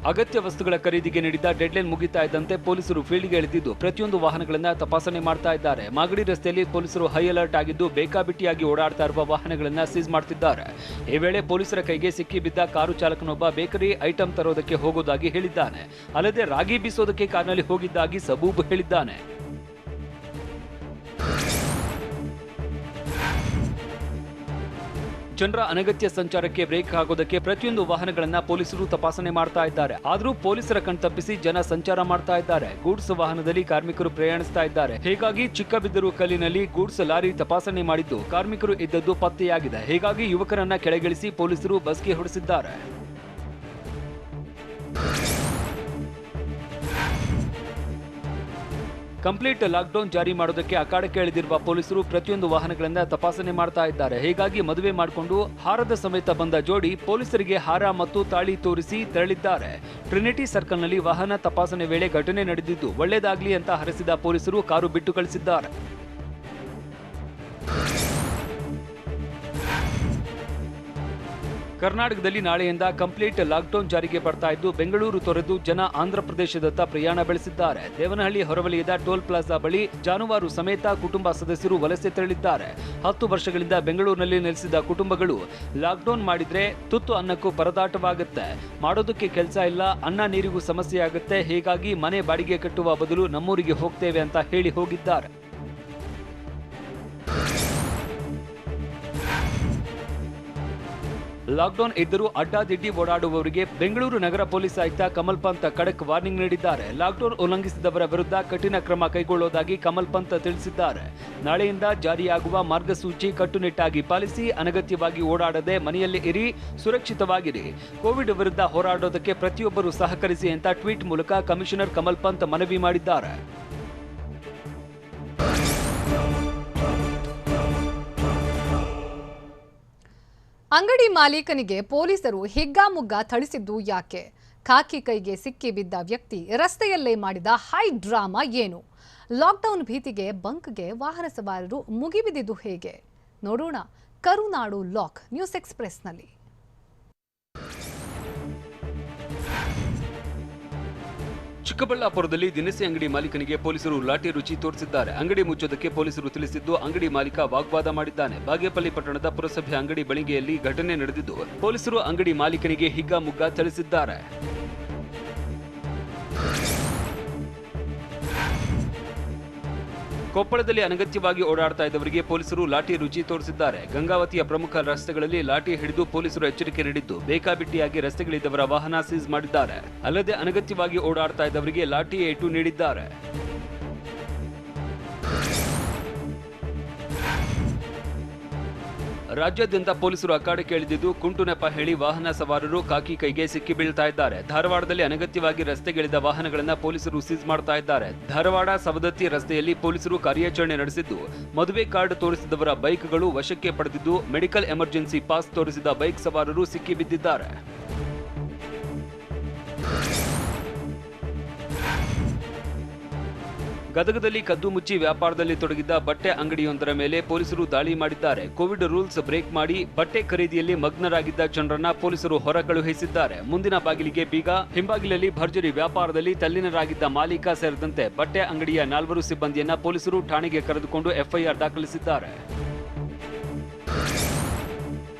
ಅಗತ್ಯ ವಸ್ತುಗಳ ಖರೀದಿಗೆ ನೀಡಿದ ಡೆಡ್ಲೈನ್ ಮುಗಿತಾ ಇದ್ದಂತೆ ಪೊಲೀಸರು ಫೀಲ್ಡ್ಗೆ ಇಳಿದಿದ್ದು ಪ್ರತಿಯೊಂದು ವಾಹನಗಳನ್ನ ತಪಾಸಣೆ ಮಾಡ್ತಾ ಇದ್ದಾರೆ. ಮಾಗಡಿ ರಸ್ತೆಯಲ್ಲಿ ಪೊಲೀಸರು ಹೈ ಅಲರ್ಟ್ ಆಗಿದ್ದು ಬೇಕಾಬಿಟ್ಟಿಯಾಗಿ ಓಡಾಡ್ತಾ ಇರುವ ವಾಹನಗಳನ್ನ ಸೀಸ್ ಮಾಡ್ತಿದ್ದಾರೆ. ಈ ವೇಳೆ ಪೊಲೀಸರ ಕೈಗೆ ಸಿಕ್ಕಿ ಬಿದ್ದ ಕಾರು ಚಾಲಕನೊಬ್ಬ ಬೇಕರಿ ಐಟಂ ತರೋದಕ್ಕೆ ಹೋಗೋದಾಗಿ ಹೇಳಿದ್ದಾನೆ. ಅಲ್ಲದೆ ರಾಗಿ ಬೀಸೋದಕ್ಕೆ ಕಾರ್ನಲ್ಲಿ ಹೋಗಿದ್ದಾಗಿ ಸಬೂಬು ಹೇಳಿದ್ದಾನೆ. ಜನರ ಅನಗತ್ಯ ಸಂಚಾರಕ್ಕೆ ಬ್ರೇಕ್ ಹಾಕೋದಕ್ಕೆ ಪ್ರತಿಯೊಂದು ವಾಹನಗಳನ್ನ ಪೊಲೀಸರು ತಪಾಸಣೆ ಮಾಡ್ತಾ ಇದ್ದಾರೆ. ಆದರೂ ಪೊಲೀಸರ ಕಣ್ತಪ್ಪಿಸಿ ಜನ ಸಂಚಾರ ಮಾಡ್ತಾ ಇದ್ದಾರೆ. ಗೂಡ್ಸ್ ವಾಹನದಲ್ಲಿ ಕಾರ್ಮಿಕರು ಪ್ರಯಾಣಿಸ್ತಾ ಇದ್ದಾರೆ. ಹೀಗಾಗಿ ಚಿಕ್ಕಬಿದ್ದರು ಕಲ್ಲಿನಲ್ಲಿ ಗೂಡ್ಸ್ ಲಾರಿ ತಪಾಸಣೆ ಮಾಡಿದ್ದು ಕಾರ್ಮಿಕರು ಇದ್ದದ್ದು ಪತ್ತೆಯಾಗಿದೆ. ಹೀಗಾಗಿ ಯುವಕರನ್ನ ಕೆಳಗಿಳಿಸಿ ಪೊಲೀಸರು ಬಸ್ಗೆ ಹೊಡೆಸಿದ್ದಾರೆ. ಕಂಪ್ಲೀಟ್ ಲಾಕ್ಡೌನ್ ಜಾರಿ ಮಾಡೋದಕ್ಕೆ ಅಖಾಡಕ್ಕೆ ಇಳಿದಿರುವ ಪೊಲೀಸರು ಪ್ರತಿಯೊಂದು ವಾಹನಗಳನ್ನ ತಪಾಸಣೆ ಮಾಡ್ತಾ ಇದ್ದಾರೆ. ಹೀಗಾಗಿ ಮದುವೆ ಮಾಡಿಕೊಂಡು ಹಾರದ ಸಮೇತ ಬಂದ ಜೋಡಿ ಪೊಲೀಸರಿಗೆ ಹಾರ ಮತ್ತು ತಾಳಿ ತೋರಿಸಿ ತೆರಳಿದ್ದಾರೆ. ಟ್ರಿನಿಟಿ ಸರ್ಕಲ್ನಲ್ಲಿ ವಾಹನ ತಪಾಸಣೆ ವೇಳೆ ಘಟನೆ ನಡೆದಿದ್ದು ಒಳ್ಳೆಯದಾಗ್ಲಿ ಅಂತ ಹರಸಿದ ಪೊಲೀಸರು ಕಾರು ಬಿಟ್ಟು ಕಳಿಸಿದ್ದಾರೆ. ಕರ್ನಾಟಕದಲ್ಲಿ ನಾಳೆಯಿಂದ ಕಂಪ್ಲೀಟ್ ಲಾಕ್ಡೌನ್ ಜಾರಿಗೆ ಬರ್ತಾ ಇದ್ದು ಬೆಂಗಳೂರು ತೊರೆದು ಜನ ಆಂಧ್ರಪ್ರದೇಶದತ್ತ ಪ್ರಯಾಣ ಬೆಳೆಸಿದ್ದಾರೆ. ದೇವನಹಳ್ಳಿ ಹೊರವಲಯದ ಟೋಲ್ ಪ್ಲಾಜಾ ಬಳಿ ಜಾನುವಾರು ಸಮೇತ ಕುಟುಂಬ ಸದಸ್ಯರು ವಲಸೆ ತೆರಳಿದ್ದಾರೆ. 10 ವರ್ಷಗಳಿಂದ ಬೆಂಗಳೂರಿನಲ್ಲಿ ನೆಲೆಸಿದ ಕುಟುಂಬಗಳು ಲಾಕ್ಡೌನ್ ಮಾಡಿದ್ರೆ ತುತ್ತು ಅನ್ನಕ್ಕೂ ಪರದಾಟವಾಗುತ್ತೆ. ಮಾಡೋದಕ್ಕೆ ಕೆಲಸ ಇಲ್ಲ, ಅನ್ನ ನೀರಿಗೂ ಸಮಸ್ಯೆ ಆಗುತ್ತೆ. ಹೀಗಾಗಿ ಮನೆ ಬಾಡಿಗೆ ಕಟ್ಟುವ ಬದಲು ನಮ್ಮೂರಿಗೆ ಹೋಗ್ತೇವೆ ಅಂತ ಹೇಳಿ ಹೋಗಿದ್ದಾರೆ. ಲಾಕ್ಡೌನ್ ಇದ್ದರೂ ಅಡ್ಡಾದಿಡ್ಡಿ ಓಡಾಡುವವರಿಗೆ ಬೆಂಗಳೂರು ನಗರ ಪೊಲೀಸ್ ಆಯುಕ್ತ ಕಮಲ್ ಪಂತ್ ಖಡಕ್ ವಾರ್ನಿಂಗ್ ನೀಡಿದ್ದಾರೆ. ಲಾಕ್ಡೌನ್ ಉಲ್ಲಂಘಿಸಿದವರ ವಿರುದ್ಧ ಕಠಿಣ ಕ್ರಮ ಕೈಗೊಳ್ಳುವುದಾಗಿ ಕಮಲ್ ಪಂತ್ ತಿಳಿಸಿದ್ದಾರೆ. ನಾಳೆಯಿಂದ ಜಾರಿಯಾಗುವ ಮಾರ್ಗಸೂಚಿ ಕಟ್ಟುನಿಟ್ಟಾಗಿ ಪಾಲಿಸಿ, ಅನಗತ್ಯವಾಗಿ ಓಡಾಡದೆ ಮನೆಯಲ್ಲಿ ಇರಿ, ಸುರಕ್ಷಿತವಾಗಿರಿ. ಕೋವಿಡ್ ವಿರುದ್ಧ ಹೋರಾಡೋದಕ್ಕೆ ಪ್ರತಿಯೊಬ್ಬರು ಸಹಕರಿಸಿ ಅಂತ ಟ್ವೀಟ್ ಮೂಲಕ ಕಮಿಷನರ್ ಕಮಲ್ ಪಂತ್ ಮನವಿ ಮಾಡಿದ್ದಾರೆ. ಅಂಗಡಿ ಮಾಲೀಕನಿಗೆ ಪೊಲೀಸರು ಹಿಗ್ಗಾಮುಗ್ಗಾ ಥಳಿಸಿದ್ದು ಯಾಕೆ? ಖಾಕಿ ಕೈಗೆ ಸಿಕ್ಕಿ ಬಿದ್ದ ವ್ಯಕ್ತಿ ರಸ್ತೆಯಲ್ಲೇ ಮಾಡಿದ ಹೈ ಡ್ರಾಮಾ ಏನು? ಲಾಕ್ಡೌನ್ ಭೀತಿಗೆ ಬಂಕ್ಗೆ ವಾಹನ ಸವಾರರು ಮುಗಿಬಿದ್ದಿದ್ದು ಹೇಗೆ? ನೋಡೋಣ ಕರುನಾಡು ಲಾಕ್ ನ್ಯೂಸ್ ಎಕ್ಸ್‌ಪ್ರೆಸ್‌ನಲ್ಲಿ. ಚಿಕ್ಕಬಳ್ಳಾಪುರದಲ್ಲಿ ದಿನಸಿ ಅಂಗಡಿ ಮಾಲೀಕನಿಗೆ ಪೊಲೀಸರು ಲಾಠಿ ರುಚಿ ತೋರಿಸಿದ್ದಾರೆ. ಅಂಗಡಿ ಮುಚ್ಚೋದಕ್ಕೆ ಪೊಲೀಸರು ತಿಳಿಸಿದ್ದು ಅಂಗಡಿ ಮಾಲೀಕ ವಾಗ್ವಾದ ಮಾಡಿದ್ದಾನೆ. ಬಾಗೇಪಲ್ಲಿ ಪಟ್ಟಣದ ಪುರಸಭೆ ಅಂಗಡಿ ಬಳಿಗೆಯಲ್ಲಿ ಘಟನೆ ನಡೆದಿದ್ದು ಪೊಲೀಸರು ಅಂಗಡಿ ಮಾಲೀಕನಿಗೆ ಹಿಗ್ಗಾಮುಗ್ಗಾ ಥಳಿಸಿದ್ದಾರೆ. ಕೊಪ್ಪಳದಲ್ಲಿ ಅನಗತ್ಯವಾಗಿ ಓಡಾಡ್ತಾ ಇದ್ದವರಿಗೆ ಪೊಲೀಸರು ಲಾಠಿ ರುಚಿ ತೋರಿಸಿದ್ದಾರೆ. ಗಂಗಾವತಿಯ ಪ್ರಮುಖ ರಸ್ತೆಗಳಲ್ಲಿ ಲಾಠಿ ಹಿಡಿದು ಪೊಲೀಸರು ಎಚ್ಚರಿಕೆ ನೀಡಿದ್ದು ಬೇಕಾಬಿಟ್ಟಿಯಾಗಿ ರಸ್ತೆಗಳಿದ್ದವರ ವಾಹನ ಸೀಸ್ ಮಾಡಿದ್ದಾರೆ. ಅಲ್ಲದೆ ಅನಗತ್ಯವಾಗಿ ಓಡಾಡ್ತಾ ಇದ್ದವರಿಗೆ ಲಾಠಿ ಏಟು ನೀಡಿದ್ದಾರೆ. ರಾಜ್ಯಾದ್ಯಂತ ಪೊಲೀಸರು ಅಖಾಡಕ್ಕೆ ಇಳಿದಿದ್ದು ಕುಂಟು ನೆಪ ಹೇಳಿ ವಾಹನ ಸವಾರರು ಖಾಕಿ ಕೈಗೆ ಸಿಕ್ಕಿ ಬೀಳ್ತಾ ಇದ್ದಾರೆ. ಧಾರವಾಡದಲ್ಲಿ ಅನಗತ್ಯವಾಗಿ ರಸ್ತೆಗಿಳಿದ ವಾಹನಗಳನ್ನ ಪೊಲೀಸರು ಸೀಸ್ ಮಾಡ್ತಾ ಇದ್ದಾರೆ. ಧಾರವಾಡ ಸವದತ್ತಿ ರಸ್ತೆಯಲ್ಲಿ ಪೊಲೀಸರು ಕಾರ್ಯಾಚರಣೆ ನಡೆಸಿದ್ದು ಮದುವೆ ಕಾರ್ಡ್ ತೋರಿಸಿದವರ ಬೈಕ್ಗಳು ವಶಕ್ಕೆ ಪಡೆದಿದ್ದು ಮೆಡಿಕಲ್ ಎಮರ್ಜೆನ್ಸಿ ಪಾಸ್ ತೋರಿಸಿದ ಬೈಕ್ ಸವಾರರು ಸಿಕ್ಕಿ ಬಿದ್ದಿದ್ದಾರೆ. ಗದಗದಲ್ಲಿ ಕದ್ದು ಮುಚ್ಚಿ ವ್ಯಾಪಾರದಲ್ಲಿ ತೊಡಗಿದ್ದ ಬಟ್ಟೆ ಅಂಗಡಿಯೊಂದರ ಮೇಲೆ ಪೊಲೀಸರು ದಾಳಿ ಮಾಡಿದ್ದಾರೆ. ಕೋವಿಡ್ ರೂಲ್ಸ್ ಬ್ರೇಕ್ ಮಾಡಿ ಬಟ್ಟೆ ಖರೀದಿಯಲ್ಲಿ ಮಗ್ನರಾಗಿದ್ದ ಜನರನ್ನ ಪೊಲೀಸರು ಹೊರ ಕಳುಹಿಸಿದ್ದಾರೆ. ಮುಂದಿನ ಬಾಗಿಲಿಗೆ ಬೀಗ, ಹಿಂಬಾಗಿಲಲ್ಲಿ ಭರ್ಜರಿ ವ್ಯಾಪಾರದಲ್ಲಿ ತಲ್ಲೀನರಾಗಿದ್ದ ಮಾಲೀಕ ಸೇರಿದಂತೆ ಬಟ್ಟೆ ಅಂಗಡಿಯ 4 ಸಿಬ್ಬಂದಿಯನ್ನ ಪೊಲೀಸರು ಠಾಣೆಗೆ ಕರೆದುಕೊಂಡು ಎಫ್ಐಆರ್ ದಾಖಲಿಸಿದ್ದಾರೆ.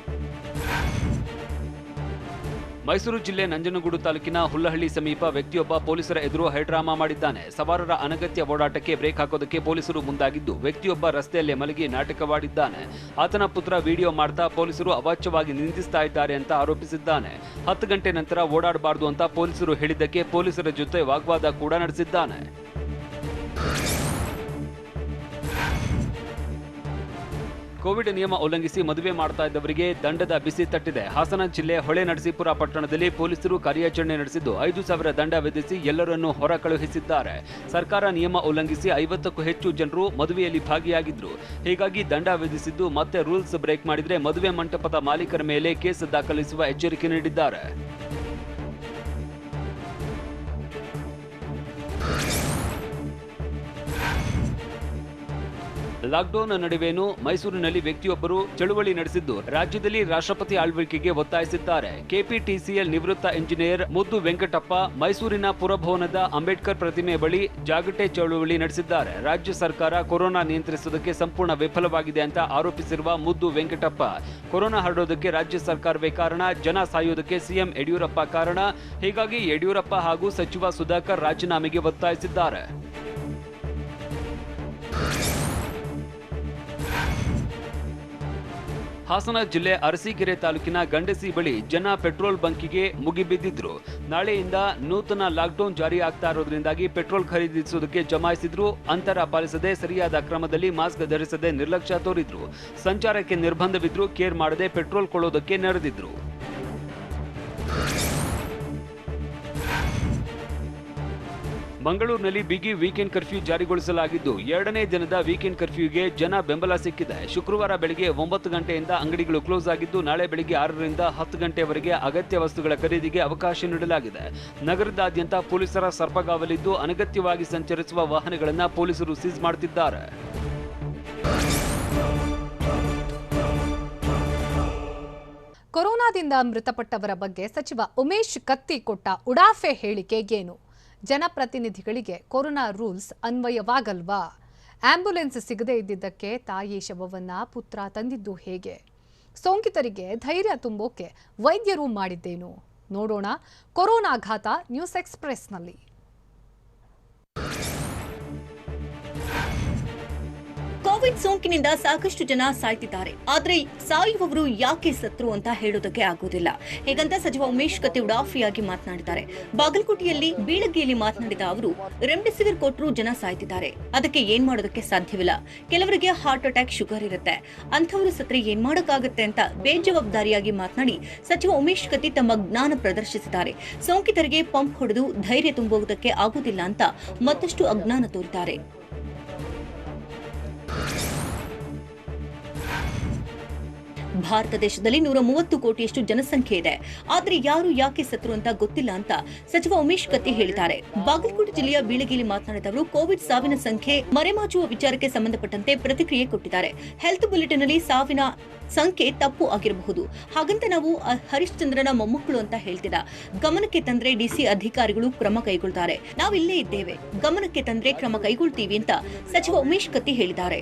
ಮೈಸೂರು ಜಿಲ್ಲೆ ನಂಜನಗೂಡು ತಾಲೂಕಿನ ಹುಲ್ಲಹಳ್ಳಿ ಸಮೀಪ ವ್ಯಕ್ತಿಯೊಬ್ಬ ಪೊಲೀಸರ ಎದುರು ಹೈಡ್ರಾಮಾ ಮಾಡಿದ್ದಾನೆ. ಸವಾರರ ಅನಗತ್ಯ ಓಡಾಟಕ್ಕೆ ಬ್ರೇಕ್ ಹಾಕೋದಕ್ಕೆ ಪೊಲೀಸರು ಮುಂದಾಗಿದ್ದು, ವ್ಯಕ್ತಿಯೊಬ್ಬ ರಸ್ತೆಯಲ್ಲೇ ಮಲಗಿ ನಾಟಕವಾಡಿದ್ದಾನೆ. ಆತನ ಪುತ್ರ ವಿಡಿಯೋ ಮಾಡ್ತಾ ಪೊಲೀಸರು ಅವಾಚ್ಯವಾಗಿ ನಿಂದಿಸ್ತಾ ಇದ್ದಾರೆ ಅಂತ ಆರೋಪಿಸಿದ್ದಾನೆ. 10 ಗಂಟೆ ನಂತರ ಓಡಾಡಬಾರದು ಅಂತ ಪೊಲೀಸರು ಹೇಳಿದ್ದಕ್ಕೆ ಪೊಲೀಸರ ಜೊತೆ ವಾಗ್ವಾದ ಕೂಡ ನಡೆಸಿದ್ದಾನೆ. ಕೋವಿಡ್ ನಿಯಮ ಉಲ್ಲಂಘಿಸಿ ಮದುವೆ ಮಾಡ್ತಾ ಇದ್ದವರಿಗೆ ದಂಡದ ಬಿಸಿ ತಟ್ಟಿದೆ. ಹಾಸನ ಜಿಲ್ಲೆ ಹೊಳೆನರಸೀಪುರ ಪಟ್ಟಣದಲ್ಲಿ ಪೊಲೀಸರು ಕಾರ್ಯಾಚರಣೆ ನಡೆಸಿದ್ದು 5,000 ದಂಡ ವಿಧಿಸಿ ಎಲ್ಲರನ್ನೂ ಹೊರ ಕಳುಹಿಸಿದ್ದಾರೆ. ಸರ್ಕಾರ ನಿಯಮ ಉಲ್ಲಂಘಿಸಿ 50ಕ್ಕೂ ಹೆಚ್ಚು ಜನರು ಮದುವೆಯಲ್ಲಿ ಭಾಗಿಯಾಗಿದ್ರು. ಹೀಗಾಗಿ ದಂಡ ವಿಧಿಸಿದ್ದು, ಮತ್ತೆ ರೂಲ್ಸ್ ಬ್ರೇಕ್ ಮಾಡಿದ್ರೆ ಮದುವೆ ಮಂಟಪದ ಮಾಲೀಕರ ಮೇಲೆ ಕೇಸ್ ದಾಖಲಿಸುವ ಎಚ್ಚರಿಕೆ ನೀಡಿದ್ದಾರೆ. ಲಾಕ್ಡೌನ್ ನಡುವೆನೂ ಮೈಸೂರಿನಲ್ಲಿ ವ್ಯಕ್ತಿಯೊಬ್ಬರು ಚಳುವಳಿ ನಡೆಸಿದ್ದು, ರಾಜ್ಯದಲ್ಲಿ ರಾಷ್ಟ್ರಪತಿ ಆಳ್ವಿಕೆಗೆ ಒತ್ತಾಯಿಸಿದ್ದಾರೆ. ಕೆಪಿಟಿಸಿಎಲ್ ನಿವೃತ್ತ ಇಂಜಿನಿಯರ್ ಮುದ್ದು ವೆಂಕಟಪ್ಪ ಮೈಸೂರಿನ ಪುರಭವನದ ಅಂಬೇಡ್ಕರ್ ಪ್ರತಿಮೆ ಬಳಿ ಜಾಗಟೆ ಚಳುವಳಿ ನಡೆಸಿದ್ದಾರೆ. ರಾಜ್ಯ ಸರ್ಕಾರ ಕೊರೋನಾ ನಿಯಂತ್ರಿಸುವುದಕ್ಕೆ ಸಂಪೂರ್ಣ ವಿಫಲವಾಗಿದೆ ಅಂತ ಆರೋಪಿಸಿರುವ ಮುದ್ದು ವೆಂಕಟಪ್ಪ, ಕೊರೋನಾ ಹರಡೋದಕ್ಕೆ ರಾಜ್ಯ ಸರ್ಕಾರವೇ ಕಾರಣ, ಜನ ಸಾಯೋದಕ್ಕೆ ಸಿಎಂ ಯಡಿಯೂರಪ್ಪ ಕಾರಣ, ಹೀಗಾಗಿ ಯಡಿಯೂರಪ್ಪ ಹಾಗೂ ಸಚಿವ ಸುಧಾಕರ್ ರಾಜೀನಾಮೆಗೆ ಒತ್ತಾಯಿಸಿದ್ದಾರೆ. ಹಾಸನ ಜಿಲ್ಲೆ ಅರಸೀಕೆರೆ ತಾಲೂಕಿನ ಗಂಡಸಿ ಬಳಿ ಜನ ಪೆಟ್ರೋಲ್ ಬಂಕಿಗೆ ಮುಗಿಬಿದ್ದಿದ್ರು. ನಾಳೆಯಿಂದ ನೂತನ ಲಾಕ್ಡೌನ್ ಜಾರಿ ಆಗ್ತಾ ಇರೋದ್ರಿಂದಾಗಿ ಪೆಟ್ರೋಲ್ ಖರೀದಿಸುವುದಕ್ಕೆ ಜಮಾಯಿಸಿದ್ರು. ಅಂತರ ಪಾಲಿಸದೆ, ಸರಿಯಾದ ಕ್ರಮದಲ್ಲಿ ಮಾಸ್ಕ್ ಧರಿಸದೆ ನಿರ್ಲಕ್ಷ್ಯ ತೋರಿದ್ರು. ಸಂಚಾರಕ್ಕೆ ನಿರ್ಬಂಧವಿದ್ರು, ಕೇರ್ ಮಾಡದೆ ಪೆಟ್ರೋಲ್ ಕೊಳ್ಳೋದಕ್ಕೆ ನೆರೆದಿದ್ರು. ಮಂಗಳೂರಿನಲ್ಲಿ ಬಿಗಿ ವೀಕೆಂಡ್ ಕರ್ಫ್ಯೂ ಜಾರಿಗೊಳಿಸಲಾಗಿದ್ದು, 2ನೇ ದಿನದ ವೀಕೆಂಡ್ ಕರ್ಫ್ಯೂಗೆ ಜನ ಬೆಂಬಲ ಸಿಕ್ಕಿದೆ. ಶುಕ್ರವಾರ ಬೆಳಗ್ಗೆ 9 ಗಂಟೆಯಿಂದ ಅಂಗಡಿಗಳು ಕ್ಲೋಸ್ ಆಗಿದ್ದು, ನಾಳೆ ಬೆಳಗ್ಗೆ 6ರಿಂದ 10 ಗಂಟೆವರೆಗೆ ಅಗತ್ಯ ವಸ್ತುಗಳ ಖರೀದಿಗೆ ಅವಕಾಶ ನೀಡಲಾಗಿದೆ. ನಗರದಾದ್ಯಂತ ಪೊಲೀಸರ ಸರ್ಪಗಾವಲಿದ್ದು, ಅನಗತ್ಯವಾಗಿ ಸಂಚರಿಸುವ ವಾಹನಗಳನ್ನು ಪೊಲೀಸರು ಸೀಸ್ ಮಾಡುತ್ತಿದ್ದಾರೆ. ಕೊರೋನಾದಿಂದ ಮೃತಪಟ್ಟವರ ಬಗ್ಗೆ ಸಚಿವ ಉಮೇಶ್ ಕತ್ತಿ ಕೊಟ್ಟ ಉಡಾಫೆ ಹೇಳಿಕೆಗೇನು? ಜನಪ್ರತಿನಿಧಿಗಳಿಗೆ ಕೊರೋನಾ ರೂಲ್ಸ್ ಅನ್ವಯವಾಗಲ್ವಾ? ಆಂಬ್ಯುಲೆನ್ಸ್ ಸಿಗದೇ ಇದ್ದಿದ್ದಕ್ಕೆ ತಾಯಿ ಶವವನ್ನ ಪುತ್ರ ತಂದಿದ್ದು ಹೇಗೆ? ಸೋಂಕಿತರಿಗೆ ಧೈರ್ಯ ತುಂಬೋಕೆ ವೈದ್ಯರು ಮಾಡಿದ್ದೇನು? ನೋಡೋಣ ಕೊರೋನಾ ಘಾತ ನ್ಯೂಸ್ ಎಕ್ಸ್‌ಪ್ರೆಸ್‌ನಲ್ಲಿ. ಕೋವಿಡ್ ಸೋಂಕಿನಿಂದ ಸಾಕಷ್ಟು ಜನ ಸಾಯ್ತಿದ್ದಾರೆ. ಆದ್ರೆ ಸಾಯುವವರು ಯಾಕೆ ಸತ್ರು ಅಂತ ಹೇಳೋದಕ್ಕೆ ಆಗೋದಿಲ್ಲ. ಹೀಗಂತ ಸಚಿವ ಉಮೇಶ್ ಕತ್ತಿ ಉಡಾಫಿಯಾಗಿ ಮಾತನಾಡಿದ್ದಾರೆ. ಬಾಗಲಕೋಟೆಯಲ್ಲಿ ಬೀಳಗಿಯಲ್ಲಿ ಮಾತನಾಡಿದ ಅವರು, ರೆಮ್ಡೆಸಿವಿರ್ ಕೊಟ್ಟರು ಜನ ಸಾಯ್ತಿದ್ದಾರೆ, ಅದಕ್ಕೆ ಏನ್ ಮಾಡೋದಕ್ಕೆ ಸಾಧ್ಯವಿಲ್ಲ. ಕೆಲವರಿಗೆ ಹಾರ್ಟ್ ಅಟ್ಯಾಕ್, ಶುಗರ್ ಇರುತ್ತೆ, ಅಂಥವರು ಸತ್ರೆ ಏನ್ ಮಾಡೋಕ್ಕಾಗತ್ತೆ ಅಂತ ಬೇಜವಾಬ್ದಾರಿಯಾಗಿ ಮಾತನಾಡಿ ಸಚಿವ ಉಮೇಶ್ ಕತ್ತಿ ತಮ್ಮ ಜ್ಞಾನ ಪ್ರದರ್ಶಿಸಿದ್ದಾರೆ. ಸೋಂಕಿತರಿಗೆ ಪಂಪ್ ಹೊಡೆದು ಧೈರ್ಯ ತುಂಬುವುದಕ್ಕೆ ಆಗುತ್ತಿಲ್ಲ ಅಂತ ಮತ್ತಷ್ಟು ಅಜ್ಞಾನ ತೋರಿದ್ದಾರೆ. ಭಾರತ ದೇಶದಲ್ಲಿ 130 ಕೋಟಿಯಷ್ಟು ಜನಸಂಖ್ಯೆ ಇದೆ. ಆದ್ರೆ ಯಾರು ಯಾಕೆ ಸತ್ರು ಅಂತ ಗೊತ್ತಿಲ್ಲ ಅಂತ ಸಚಿವ ಉಮೇಶ್ ಕತ್ತಿ ಹೇಳಿದ್ದಾರೆ. ಬಾಗಲಕೋಟೆ ಜಿಲ್ಲೆಯ ಬೀಳಗಿಯಲ್ಲಿ ಮಾತನಾಡಿದವರು ಕೋವಿಡ್ ಸಾವಿನ ಸಂಖ್ಯೆ ಮರೆಮಾಚುವ ವಿಚಾರಕ್ಕೆ ಸಂಬಂಧಪಟ್ಟಂತೆ ಪ್ರತಿಕ್ರಿಯೆ ಕೊಟ್ಟಿದ್ದಾರೆ. ಹೆಲ್ತ್ ಬುಲೆಟಿನ್ ನಲ್ಲಿ ಸಾವಿನ ಸಂಖ್ಯೆ ತಪ್ಪು ಆಗಿರಬಹುದು, ಹಾಗಂತ ನಾವು ಹರಿಶ್ಚಂದ್ರನ ಮೊಮ್ಮಕ್ಕಳು ಅಂತ ಹೇಳ್ತಿಲ್ಲ. ಗಮನಕ್ಕೆ ತಂದ್ರೆ ಡಿಸಿ ಅಧಿಕಾರಿಗಳು ಕ್ರಮ ಕೈಗೊಳ್ತಾರೆ. ನಾವಿಲ್ಲೇ ಇದ್ದೇವೆ, ಗಮನಕ್ಕೆ ತಂದ್ರೆ ಕ್ರಮ ಕೈಗೊಳ್ತೀವಿ ಅಂತ ಸಚಿವ ಉಮೇಶ್ ಕತ್ತಿ ಹೇಳಿದ್ದಾರೆ.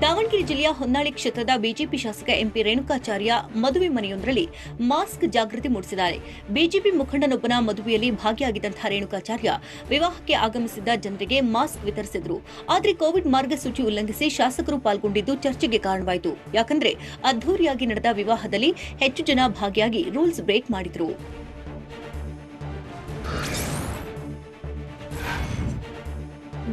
ದಾವಣಗೆರೆ ಜಿಲ್ಲೆಯ ಹೊನ್ನಾಳಿ ಕ್ಷೇತ್ರದ ಬಿಜೆಪಿ ಶಾಸಕ ಎಂಪಿ ರೇಣುಕಾಚಾರ್ಯ ಮದುವೆ ಮನೆಯೊಂದರಲ್ಲಿ ಮಾಸ್ಕ್ ಜಾಗೃತಿ ಮೂಡಿಸಿದ್ದಾರೆ. ಬಿಜೆಪಿ ಮುಖಂಡನೊಬ್ಬನ ಮದುವೆಯಲ್ಲಿ ಭಾಗಿಯಾಗಿದ್ದಂತಹ ರೇಣುಕಾಚಾರ್ಯ ವಿವಾಹಕ್ಕೆ ಆಗಮಿಸಿದ್ದ ಜನರಿಗೆ ಮಾಸ್ಕ್ ವಿತರಿಸಿದ್ರು. ಆದರೆ ಕೋವಿಡ್ ಮಾರ್ಗಸೂಚಿ ಉಲ್ಲಂಘಿಸಿ ಶಾಸಕರು ಪಾಲ್ಗೊಂಡಿದ್ದು ಚರ್ಚೆಗೆ ಕಾರಣವಾಯಿತು. ಯಾಕಂದ್ರೆ ಅದ್ದೂರಿಯಾಗಿ ನಡೆದ ವಿವಾಹದಲ್ಲಿ ಹೆಚ್ಚು ಜನ ಭಾಗಿಯಾಗಿ ರೂಲ್ಸ್ ಬ್ರೇಕ್ ಮಾಡಿದ್ರು.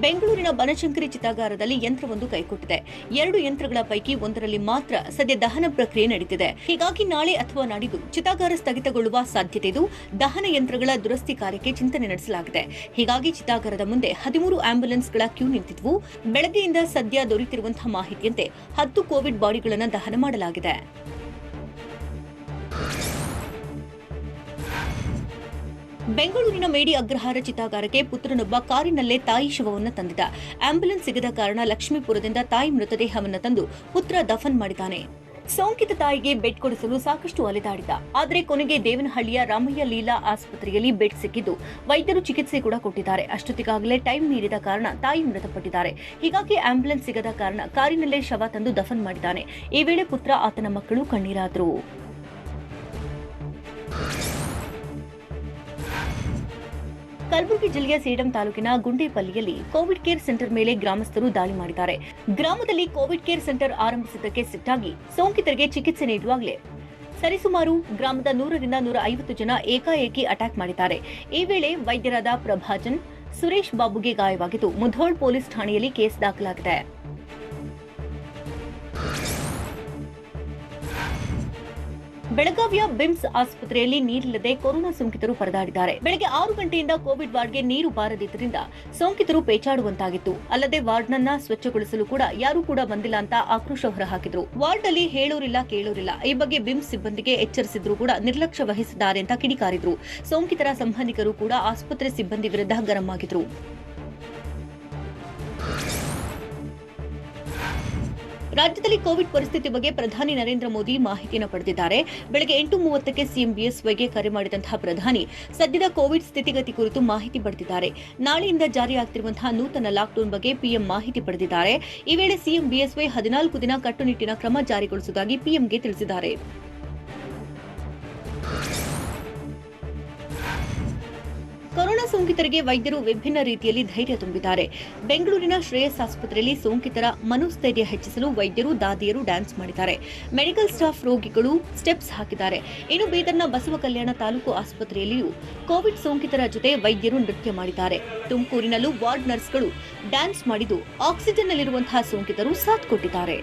ಬೆಂಗಳೂರಿನ ಬನಶಂಕರಿ ಚಿತಾಗಾರದಲ್ಲಿ ಯಂತ್ರವೊಂದು ಕೈಕೊಟ್ಟಿದೆ. 2 ಯಂತ್ರಗಳ ಪೈಕಿ ಒಂದರಲ್ಲಿ ಮಾತ್ರ ಸದ್ಯ ದಹನ ಪ್ರಕ್ರಿಯೆ ನಡೆಯುತ್ತಿದೆ. ಹೀಗಾಗಿ ನಾಳೆ ಅಥವಾ ನಾಡಿದ್ದು ಚಿತಾಗಾರ ಸ್ಥಗಿತಗೊಳ್ಳುವ ಸಾಧ್ಯತೆ ಇದ್ದು, ದಹನ ಯಂತ್ರಗಳ ದುರಸ್ತಿ ಕಾರ್ಯಕ್ಕೆ ಚಿಂತನೆ ನಡೆಸಲಾಗಿದೆ. ಹೀಗಾಗಿ ಚಿತಾಗಾರದ ಮುಂದೆ 13 ಆಂಬ್ಯುಲೆನ್ಸ್ಗಳ ಕ್ಯೂ ನಿಂತಿದ್ವು. ಬೆಳಗ್ಗೆಯಿಂದ ಸದ್ಯ ದೊರೆತಿರುವಂತಹ ಮಾಹಿತಿಯಂತೆ 10 ಕೋವಿಡ್ ಬಾಡಿಗಳನ್ನು ದಹನ ಮಾಡಲಾಗಿದೆ. ಬೆಂಗಳೂರಿನ ಮೇಡಿ ಅಗ್ರಹಾರ ಚಿತಾಗಾರಕ್ಕೆ ಪುತ್ರನೊಬ್ಬ ಕಾರಿನಲ್ಲೇ ತಾಯಿ ಶವವನ್ನು ತಂದಿದ್ದ. ಆಂಬ್ಯುಲೆನ್ಸ್ ಸಿಗದ ಕಾರಣ ಲಕ್ಷ್ಮೀಪುರದಿಂದ ತಾಯಿ ಮೃತದೇಹವನ್ನು ತಂದು ಪುತ್ರ ದಫನ್ ಮಾಡಿದ್ದಾನೆ. ಸೋಂಕಿತ ತಾಯಿಗೆ ಬೆಡ್ ಕೊಡಿಸಲು ಸಾಕಷ್ಟು ಅಲೆದಾಡಿದ. ಆದರೆ ಕೊನೆಗೆ ದೇವನಹಳ್ಳಿಯ ರಾಮಯ್ಯ ಲೀಲಾ ಆಸ್ಪತ್ರೆಯಲ್ಲಿ ಬೆಡ್ ಸಿಕ್ಕಿದ್ದು ವೈದ್ಯರು ಚಿಕಿತ್ಸೆ ಕೂಡ ಕೊಟ್ಟಿದ್ದಾರೆ. ಅಷ್ಟೊತ್ತಿಗಾಗಲೇ ಟೈಮ್ ಮೀರಿದ ಕಾರಣ ತಾಯಿ ಮೃತಪಟ್ಟಿದ್ದಾರೆ. ಹೀಗಾಗಿ ಆಂಬ್ಯುಲೆನ್ಸ್ ಸಿಗದ ಕಾರಣ ಕಾರಿನಲ್ಲೇ ಶವ ತಂದು ದಫನ್ ಮಾಡಿದ್ದಾನೆ. ಈ ವೇಳೆ ಪುತ್ರ, ಆತನ ಮಕ್ಕಳು ಕಣ್ಣೀರಾದರು. ಕಲಬುರಗಿ ಜಿಲ್ಲೆಯ ಸೇಡಂ ತಾಲೂಕಿನ ಗುಂಡೇಪಲ್ಲಿಯಲ್ಲಿ ಕೋವಿಡ್ ಕೇರ್ ಸೆಂಟರ್ ಮೇಲೆ ಗ್ರಾಮಸ್ಥರು ದಾಳಿ ಮಾಡಿದ್ದಾರೆ. ಗ್ರಾಮದಲ್ಲಿ ಕೋವಿಡ್ ಕೇರ್ ಸೆಂಟರ್ ಆರಂಭಿಸಿದ್ದಕ್ಕೆ ಸಿಟ್ಟಾಗಿ ಸೋಂಕಿತರಿಗೆ ಚಿಕಿತ್ಸೆ ನೀಡುವಾಗಲೇ ಸರಿಸುಮಾರು ಗ್ರಾಮದ 100 ರಿಂದ 150 ಜನ ಏಕಾಏಕಿ ಅಟ್ಯಾಕ್ ಮಾಡಿದ್ದಾರೆ. ಈ ವೇಳೆ ವೈದ್ಯರಾದ ಪ್ರಭಾಜನ್, ಸುರೇಶ್ ಬಾಬುಗೆ ಗಾಯವಾಗಿದ್ದು ಮುಧೋಳ್ ಪೊಲೀಸ್ ಠಾಣೆಯಲ್ಲಿ ಕೇಸ್ ದಾಖಲಾಗಿದೆ. ಬೆಳಗಾವಿಯ ಬಿಮ್ಸ್ ಆಸ್ಪತ್ರೆಯಲ್ಲಿ ನೀರಿಲ್ಲದೆ ಕೊರೋನಾ ಸೋಂಕಿತರು ಪರದಾಡಿದ್ದಾರೆ. ಬೆಳಗ್ಗೆ 6 ಗಂಟೆಯಿಂದ ಕೋವಿಡ್ ವಾರ್ಡ್ಗೆ ನೀರು ಬಾರದಿದ್ದರಿಂದ ಸೋಂಕಿತರು ಪೇಚಾಡುವಂತಾಗಿತ್ತು. ಅಲ್ಲದೆ ವಾರ್ಡ್ನನ್ನ ಸ್ವಚ್ಛಗೊಳಿಸಲು ಕೂಡ ಯಾರೂ ಕೂಡ ಬಂದಿಲ್ಲ ಅಂತ ಆಕ್ರೋಶ ಹೊರಹಾಕಿದ್ರು. ವಾರ್ಡ್ನಲ್ಲಿ ಹೇಳೋರಿಲ್ಲ ಕೇಳೋರಿಲ್ಲ. ಈ ಬಗ್ಗೆ ಬಿಮ್ಸ್ ಸಿಬ್ಬಂದಿಗೆ ಎಚ್ಚರಿಸಿದ್ರು ಕೂಡ ನಿರ್ಲಕ್ಷ್ಯ ವಹಿಸಿದ್ದಾರೆ ಅಂತ ಕಿಡಿಕಾರಿದ್ರು. ಸೋಂಕಿತರ ಸಂಬಂಧಿಕರು ಕೂಡ ಆಸ್ಪತ್ರೆ ಸಿಬ್ಬಂದಿ ವಿರುದ್ಧ ಗರಂ ಆಗಿದ್ರು. ರಾಜ್ಯದಲ್ಲಿ ಕೋವಿಡ್ ಪರಿಸ್ಥಿತಿ ಬಗ್ಗೆ ಪ್ರಧಾನಿ ನರೇಂದ್ರ ಮೋದಿ ಮಾಹಿತಿಯನ್ನು ಪಡೆದಿದ್ದಾರೆ. ಬೆಳಗ್ಗೆ 8:30ಕ್ಕೆ ಸಿಎಂ ಬಿಎಸ್ವೈಗೆ ಕರೆ ಮಾಡಿದಂತಹ ಪ್ರಧಾನಿ ಸದ್ಯದ ಕೋವಿಡ್ ಸ್ಥಿತಿಗತಿ ಕುರಿತು ಮಾಹಿತಿ ಪಡೆದಿದ್ದಾರೆ. ನಾಳೆಯಿಂದ ಜಾರಿಯಾಗುತ್ತಿರುವಂತಹ ನೂತನ ಲಾಕ್ಡೌನ್ ಬಗ್ಗೆ ಪಿಎಂ ಮಾಹಿತಿ ಪಡೆದಿದ್ದಾರೆ. ಈ ವೇಳೆ ಸಿಎಂ ಬಿಎಸ್ವೈ 14 ದಿನ ಕಟ್ಟುನಿಟ್ಟಿನ ಕ್ರಮ ಜಾರಿಗೊಳಿಸುವುದಾಗಿ ಪಿಎಂಗೆ ತಿಳಿಸಿದ್ದಾರೆ. ಕೊರೋನಾ ಸೋಂಕಿತರಿಗೆ ವೈದ್ಯರು ವಿಭಿನ್ನ ರೀತಿಯಲ್ಲಿ ಧೈರ್ಯ ತುಂಬಿದ್ದಾರೆ. ಬೆಂಗಳೂರಿನ ಶ್ರೇಯಸ್ ಆಸ್ಪತ್ರೆಯಲ್ಲಿ ಸೋಂಕಿತರ ಮನೋಸ್ಥೈರ್ಯ ಹೆಚ್ಚಿಸಲು ವೈದ್ಯರು, ದಾದಿಯರು ಡ್ಯಾನ್ಸ್ ಮಾಡಿದ್ದಾರೆ. ಮೆಡಿಕಲ್ ಸ್ಟಾಫ್ ರೋಗಿಗಳು ಸ್ಟೆಪ್ಸ್ ಹಾಕಿದ್ದಾರೆ. ಇನ್ನು ಬೀದರ್ನ ಬಸವ ಕಲ್ಯಾಣ ತಾಲೂಕು ಆಸ್ಪತ್ರೆಯಲ್ಲಿಯೂ ಕೋವಿಡ್ ಸೋಂಕಿತರ ಜೊತೆ ವೈದ್ಯರು ನೃತ್ಯ ಮಾಡಿದ್ದಾರೆ. ತುಮಕೂರಿನಲ್ಲೂ ವಾರ್ಡ್ ನರ್ಸ್ಗಳು ಡ್ಯಾನ್ಸ್ ಮಾಡಿದ್ದು ಆಕ್ಸಿಜನ್ನಲ್ಲಿರುವಂತಹ ಸೋಂಕಿತರು ಸಾಥ್ ಕೊಟ್ಟಿದ್ದಾರೆ.